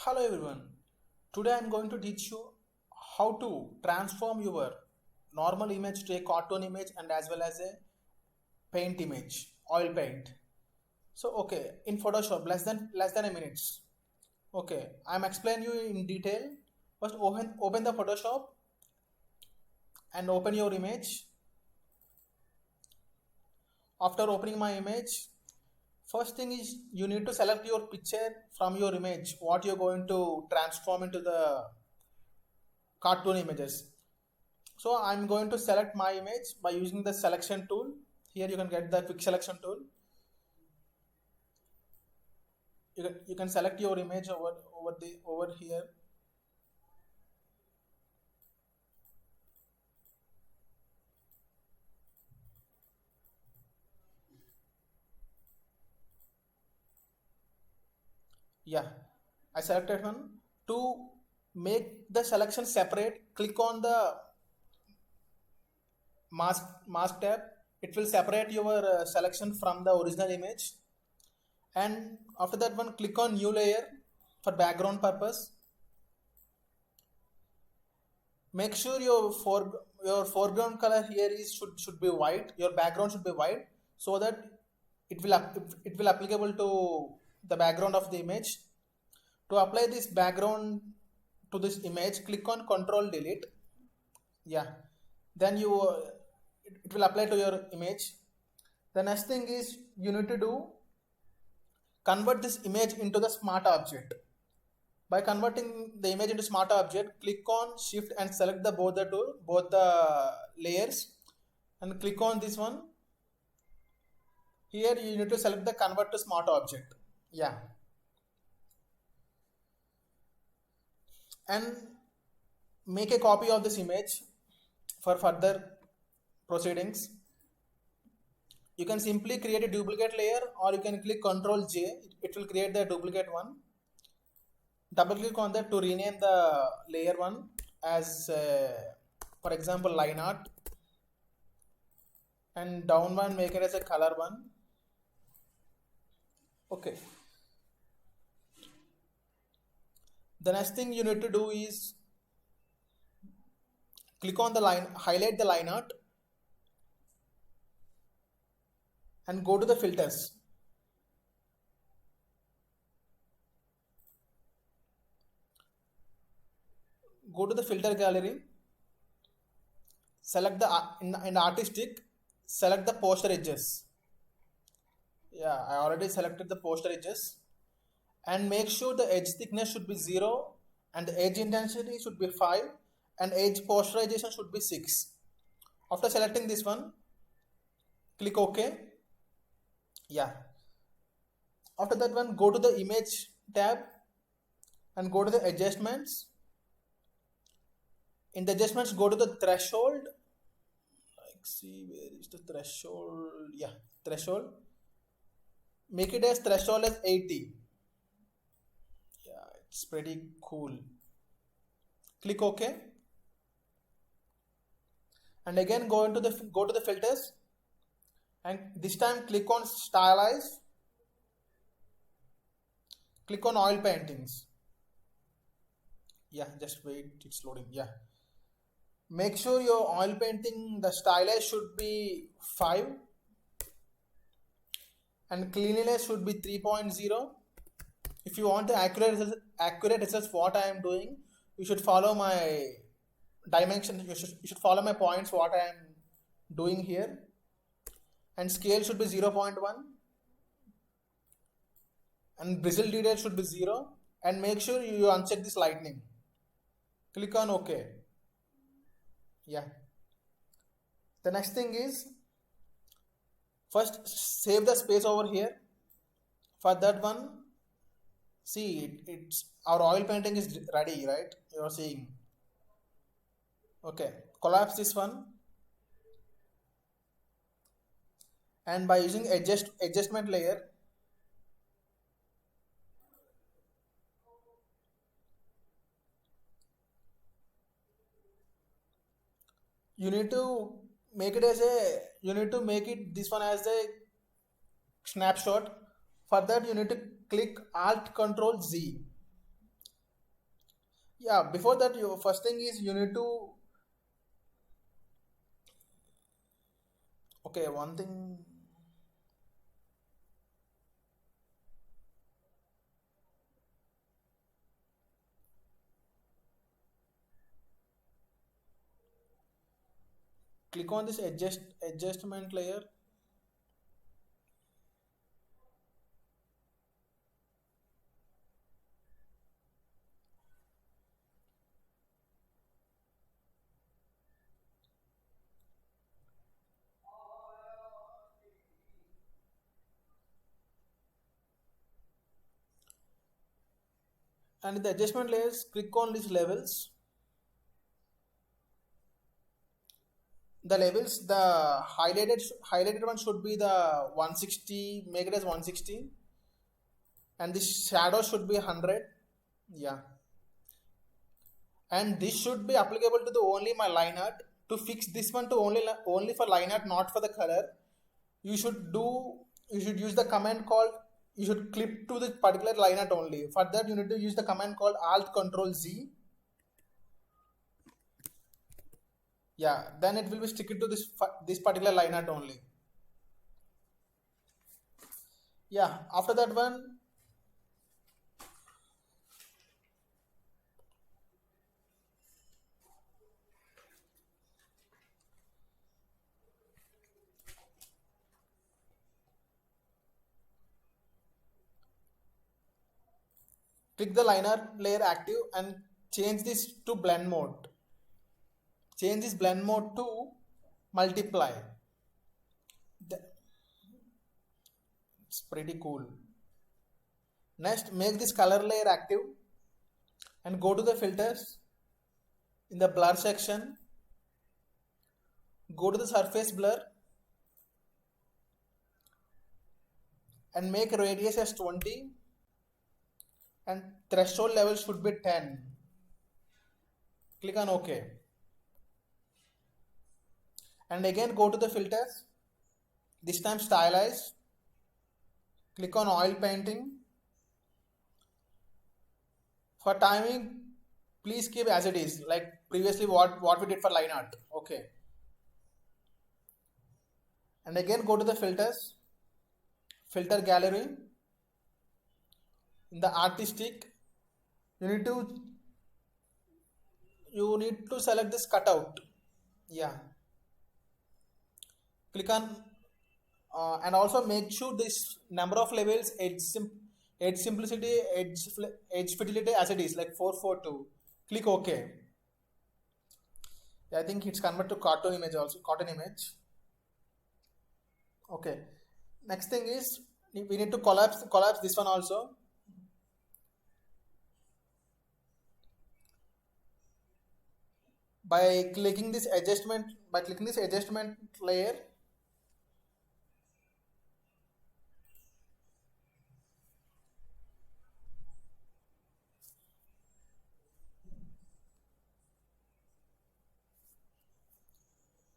Hello everyone. Today I am going to teach you how to transform your normal image to a cartoon image and as well as a paint image, oil paint. So in Photoshop less than a minute. I am explaining you in detail. First open the Photoshop and open your image. After opening my image, first thing is you need to select your picture from your image, what you're going to transform into the cartoon images. So I'm going to select my image by using the selection tool. Here you can get the quick selection tool. You can select your image over here. Yeah, I selected one. To make the selection separate, click on the mask tab. It will separate your selection from the original image. And after that one, click on new layer for background purpose. Make sure your foreground color here is should be white. Your background should be white so that it will applicable to the background of the image. To apply this background to this image, click on Control Delete. Yeah, then it will apply to your image. The next thing is you need to do convert this image into the smart object. By converting the image into smart object, click on shift and select the both the layers and click on this one. Here you need to select the convert to smart object. Yeah. And make a copy of this image for further proceedings. You can simply create a duplicate layer or you can click Ctrl J. It will create the duplicate one. Double click on that to rename the layer one as for example line art, and down one make it as a color one. Okay, the next thing you need to do is click on the line, highlight the line art and go to the filters. Go to the filter gallery, select the in artistic, select the poster edges. Yeah, I already selected the poster edges, and make sure the edge thickness should be 0 and the edge intensity should be 5 and edge posterization should be 6. After selecting this one, click OK. Yeah, after that one, go to the image tab and go to the adjustments. In the adjustments, go to the threshold. Like, see where is the threshold? Yeah, threshold. Make it as threshold as 80. Yeah, it's pretty cool. Click OK. And again go to the filters, and this time click on stylize. Click on oil paintings. Yeah, just wait, it's loading. Yeah, make sure your oil painting, the stylize should be 5 and cleanliness should be 3.0. If you want the accurate results what I am doing, you should follow my dimension. You should follow my points what I am doing here. And scale should be 0.1 and bristle detail should be 0, and make sure you uncheck this lightning. Click on OK. Yeah, the next thing is first save the space over here. For that one, see it's our oil painting is ready, right? You are seeing. Okay, collapse this one, and by using adjustment layer, you need to make it this one as a snapshot. For that you need to click Alt Control Z Yeah, before that, your first thing is you need to, okay, one thing, click on this adjustment layer, and in the adjustment layers, click on these levels. The levels, the highlighted one should be the 160, make it as 160, and this shadow should be 100. Yeah, and this should be applicable to the only my line art. To fix this one to only for line art, not for the color, you should do, you should use the command called, you should clip to the particular line art only. For that you need to use the command called alt control Z. Yeah, then it will be stick it to this particular line art only. Yeah, after that one, click the liner layer active and change this to blend mode. Change this blend mode to multiply. It's pretty cool. Next, make this color layer active and go to the filters. In the blur section, go to the surface blur and make radius as 20 and threshold level should be 10. Click on OK. And again go to the filters. This time stylize. Click on oil painting. For timing, please keep as it is, like previously what we did for line art. Okay. And again go to the filters, filter gallery. In the artistic, you need to select this cutout. Yeah. Click on and also make sure this number of levels, edge simplicity, edge fidelity as it is, like 442. Click OK. Yeah, I think it's converted to cartoon image also, cartoon image. Okay. Next thing is we need to collapse this one also. By clicking this adjustment layer,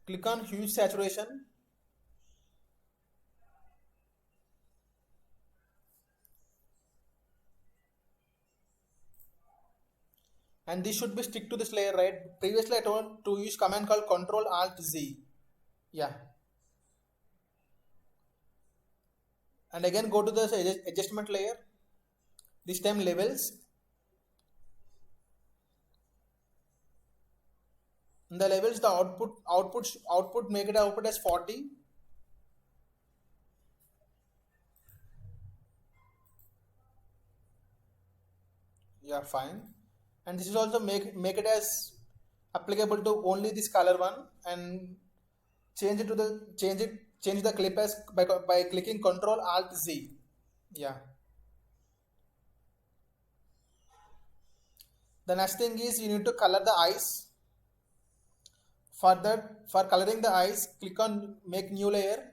click on hue saturation. And this should be stick to this layer, right? Previously I told to use command called Control Alt Z. Yeah. And again go to the adjustment layer. This time levels. In the levels, the output make it output as 40. Yeah, fine. And this is also make it as applicable to only this color one, and change the clip as by clicking Control Alt Z. Yeah. The next thing is you need to color the eyes. For that, for coloring the eyes, click on make new layer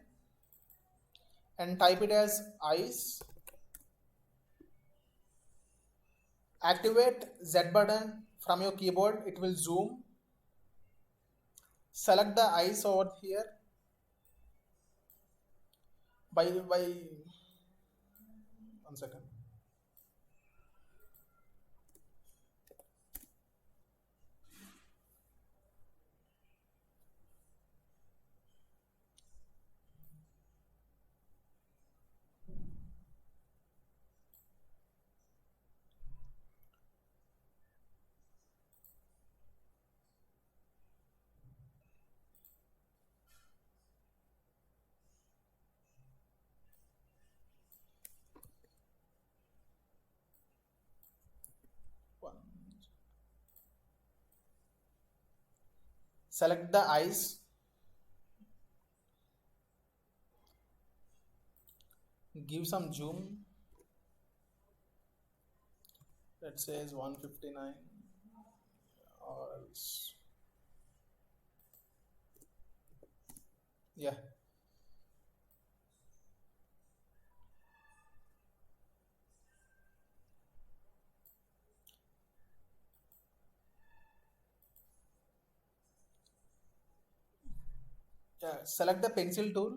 and type it as eyes. Activate Z button from your keyboard, it will zoom. Select the eyes over here by 1 second. Select the eyes, give some zoom, let's say is 159 or else, yeah. Yeah, select the pencil tool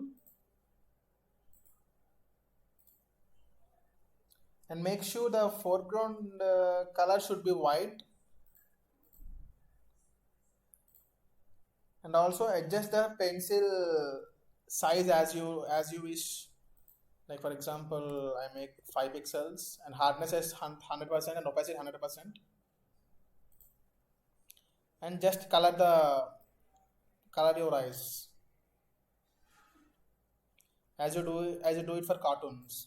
and make sure the foreground color should be white, and also adjust the pencil size as you wish. Like for example, I make 5 pixels and hardness is 100% and opacity 100%, and just color your eyes as you do it for cartoons.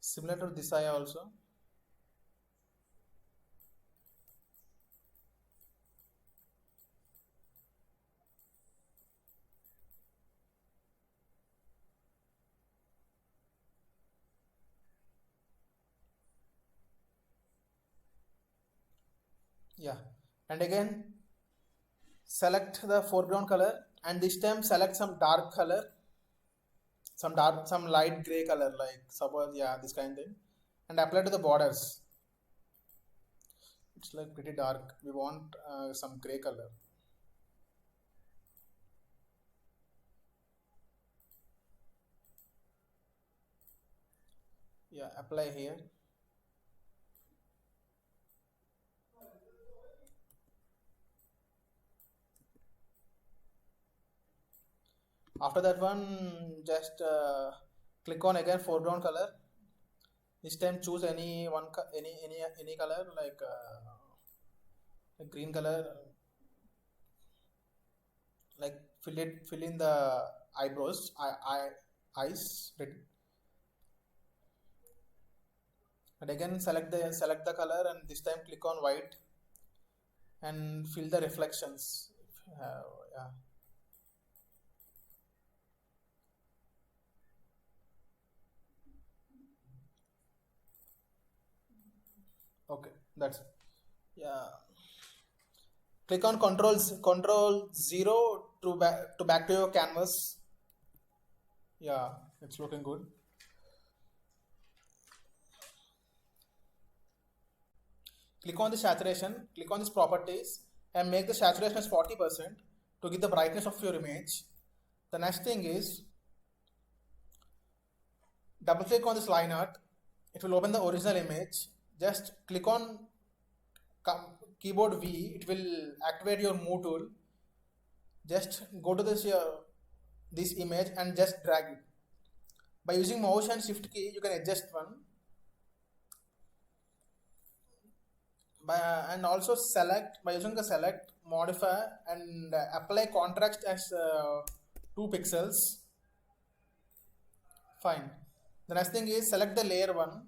Similar to this eye also. Yeah, and again select the foreground color, and this time select some dark color, some light gray color, like suppose, yeah, this kind thing, and apply to the borders. It's like pretty dark, we want some gray color. Yeah, apply here. After that one, just click on again foreground color. This time choose any one any color, like green color, like fill in the eyebrows, eyes, and again select the color, and this time click on white and fill the reflections. Yeah. Okay, that's it. Yeah. Click on control 0 to back to your canvas. Yeah, it's looking good. Click on the saturation, click on these properties, and make the saturation as 40% to give the brightness of your image. The next thing is double click on this line art. It will open the original image. Just click on keyboard V, it will activate your move tool. Just go to this image and just drag it. By using mouse and shift key, you can adjust one. And also select by using the select modify and apply contrast as 2 pixels. Fine. The next thing is select the layer 1.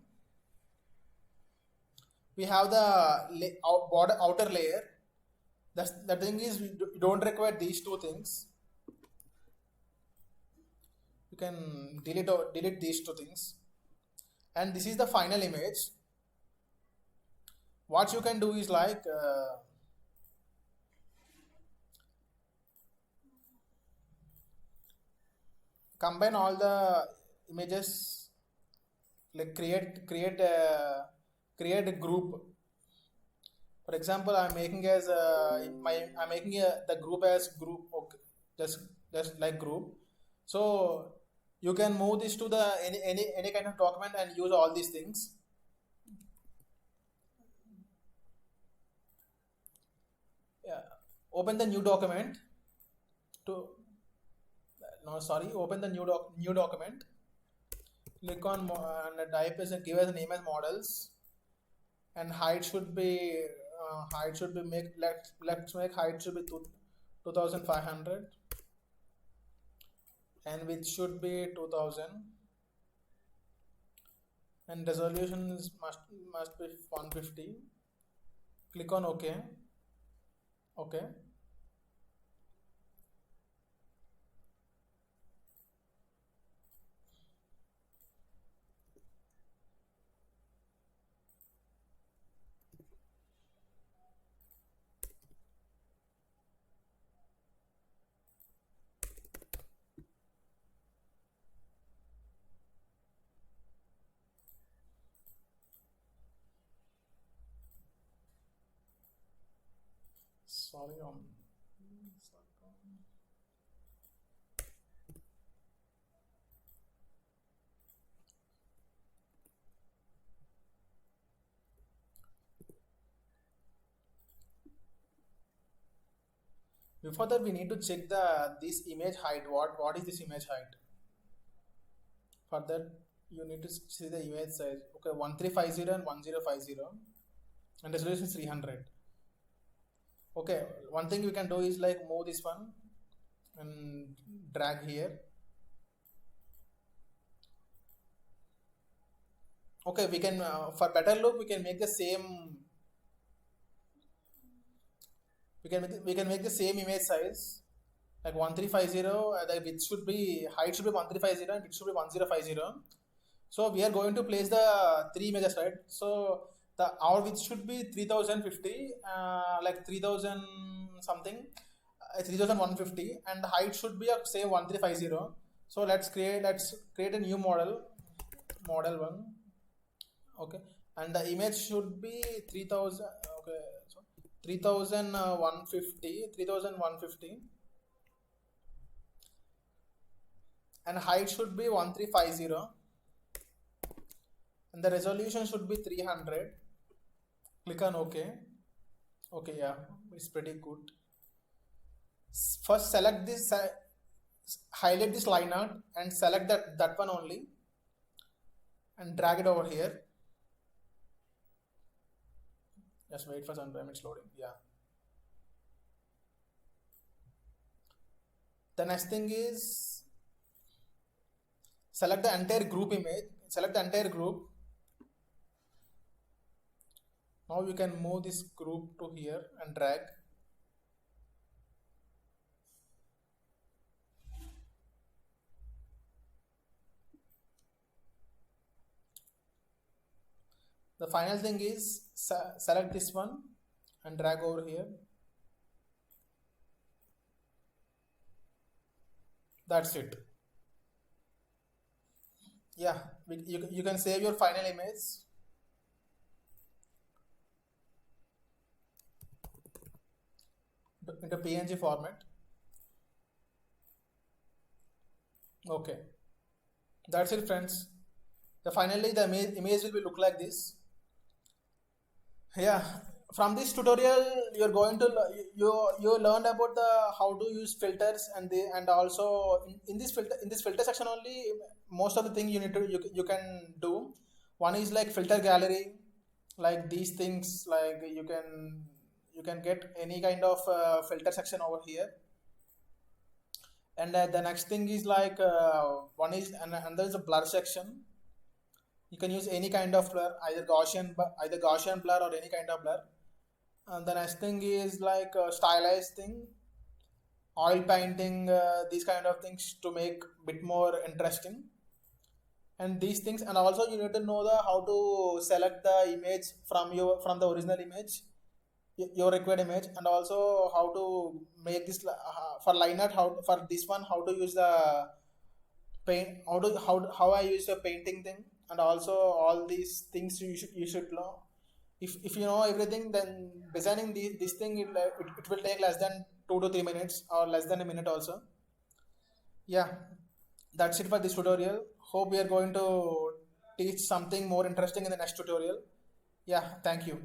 We have the outer layer. The thing is we don't require these two things. You can delete these two things, and this is the final image. What you can do is like combine all the images, like create a group. For example, I'm making as I'm making the group as group. Okay, just like group. So you can move this to the any kind of document and use all these things. Yeah, open the new document to no sorry open the new document, click on and type as give as a name as models, and height should be make let's make height should be 2500, and width should be 2000, and resolution is must be 150. Click on OK. Okay. Sorry, before that we need to check this image height. What is this image height? For that you need to see the image size. Okay, 1350 and 1050, and resolution is 300. Okay, one thing we can do is like move this one and drag here. Okay, we can for better look we can make the same. We can make the same image size like 1350. The width should be height should be 1350 and it should be 1050. So we are going to place the three images, right? So our width should be 3050, like 3000 something, 3150, and the height should be say 1350. So let's create a new model one. Okay, and the image should be 3000. Okay, so 3150, and height should be 1350, and the resolution should be 300. Click on OK. Okay, yeah, it's pretty good. First select this, highlight this line art and select that one only, and drag it over here. Just wait for some time, it's loading. Yeah. The next thing is select the entire group image. Select the entire group. Now you can move this group to here and drag. The final thing is select this one and drag over here. That's it. Yeah, you can save your final image. Into PNG format. Okay, that's it, friends. Finally the image will look like this. Yeah, from this tutorial you're going to you learned about the how to use filters, and also in this filter section only most of the thing you need to you can do. One is like filter gallery, like these things, like you can get any kind of filter section over here. And the next thing is like one is and there is a blur section. You can use any kind of blur, either Gaussian blur or any kind of blur. And the next thing is like stylized thing, oil painting, these kind of things to make bit more interesting. And these things, and also you need to know how to select the image from the original image, your required image, and also how to make this for line art. For this one, how to use the paint, how I use the painting thing, and also all these things you should know. If you know everything, then designing this thing it will take less than 2 to 3 minutes or less than a minute also. Yeah, that's it for this tutorial. Hope we are going to teach something more interesting in the next tutorial. Yeah, thank you.